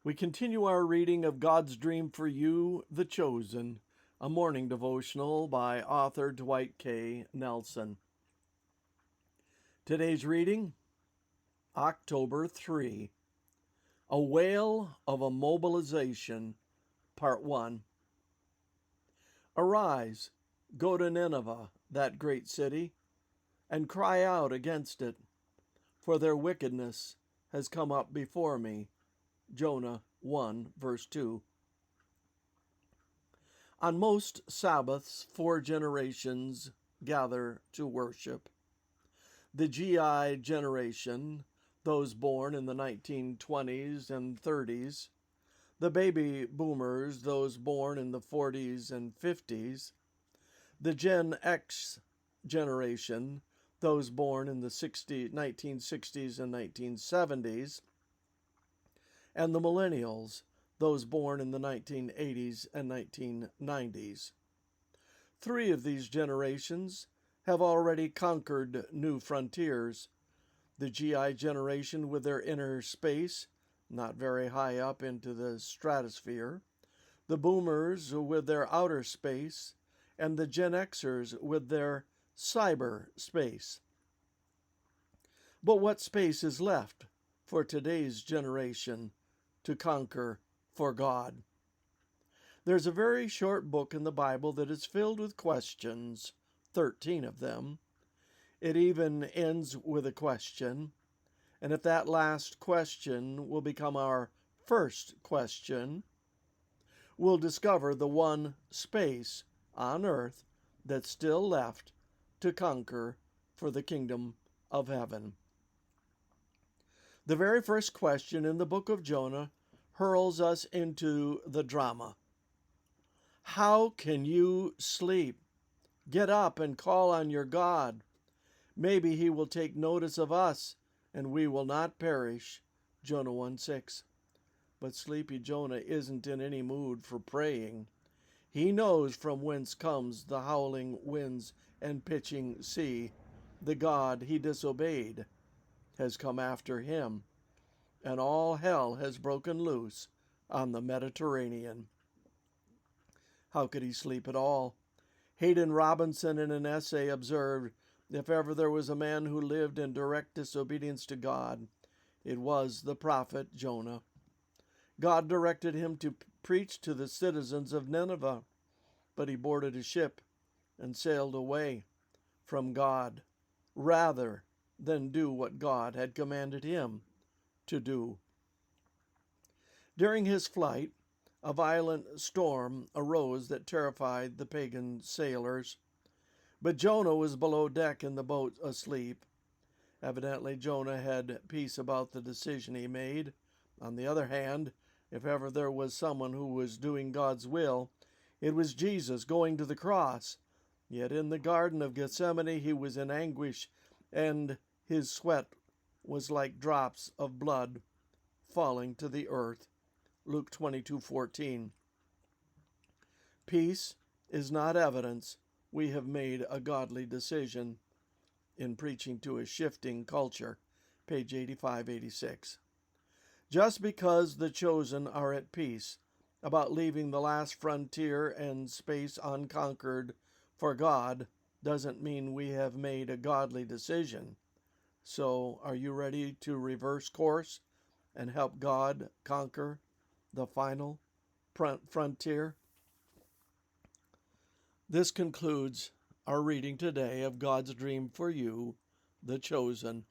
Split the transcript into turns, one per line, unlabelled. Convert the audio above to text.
We continue our reading of God's Dream for You, The Chosen, a morning devotional by author Dwight K. Nelson. Today's reading, October 3, A Wail of a Mobilization, Part 1. Arise, go to Nineveh, that great city, and cry out against it, for their wickedness has come up before me. Jonah 1, verse 2. On most Sabbaths, 4 generations gather to worship. The GI generation, those born in the 1920s and 30s, the baby boomers, those born in the 40s and 50s, the Gen X generation, those born in the 1960s and 1970s, and the millennials, those born in the 1980s and 1990s. 3 of these generations have already conquered new frontiers. The GI generation with their inner space, not very high up into the stratosphere, the boomers with their outer space, and the Gen Xers with their cyber space. But what space is left for today's generation to conquer for God? There's a very short book in the Bible that is filled with questions, 13 of them. It even ends with a question, and if that last question will become our first question, we'll discover the one space on earth that's still left to conquer for the kingdom of heaven. The very first question in the book of Jonah hurls us into the drama. How can you sleep? Get up and call on your God. Maybe he will take notice of us, and we will not perish. Jonah 1:6. But sleepy Jonah isn't in any mood for praying. He knows from whence comes the howling winds and pitching sea. The God he disobeyed has come after him, and all hell has broken loose on the Mediterranean. How could he sleep at all? Hayden Robinson, in an essay, observed, if ever there was a man who lived in direct disobedience to God, it was the prophet Jonah. God directed him to preach to the citizens of Nineveh, but he boarded a ship and sailed away from God rather than do what God had commanded him to do. During his flight, a violent storm arose that terrified the pagan sailors. But Jonah was below deck in the boat asleep. Evidently, Jonah had peace about the decision he made. On the other hand, if ever there was someone who was doing God's will, it was Jesus going to the cross. Yet in the Garden of Gethsemane he was in anguish, and his sweat was like drops of blood falling to the earth. Luke 22:14. Peace is not evidence we have made a godly decision. In Preaching to a Shifting Culture, page 85-86. Just because the chosen are at peace about leaving the last frontier and space unconquered for God doesn't mean we have made a godly decision. So, are you ready to reverse course and help God conquer the final frontier? This concludes our reading today of God's Dream for You, The Chosen.